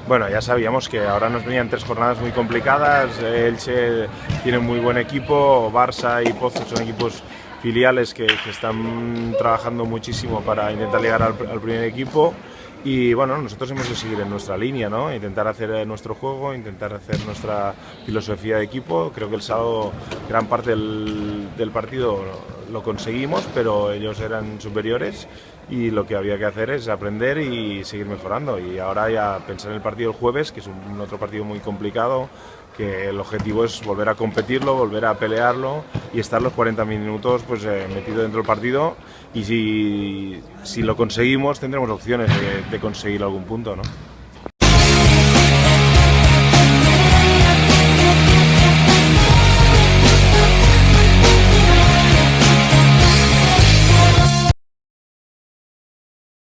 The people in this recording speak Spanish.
Bueno, ya sabíamos que ahora nos venían 3 jornadas muy complicadas. Elche tiene muy buen equipo, Barça y Pozo son equipos filiales que están trabajando muchísimo para intentar llegar al primer equipo. Y bueno, nosotros hemos de seguir en nuestra línea, ¿no? Intentar hacer nuestro juego, intentar hacer nuestra filosofía de equipo. Creo que el sábado gran parte del partido lo conseguimos, pero ellos eran superiores y lo que había que hacer es aprender y seguir mejorando. Y ahora ya pensar en el partido del jueves, que es un otro partido muy complicado, que el objetivo es volver a competirlo, volver a pelearlo y estar los 40 minutos pues, metido dentro del partido, y si lo conseguimos tendremos opciones de conseguir algún punto, ¿no?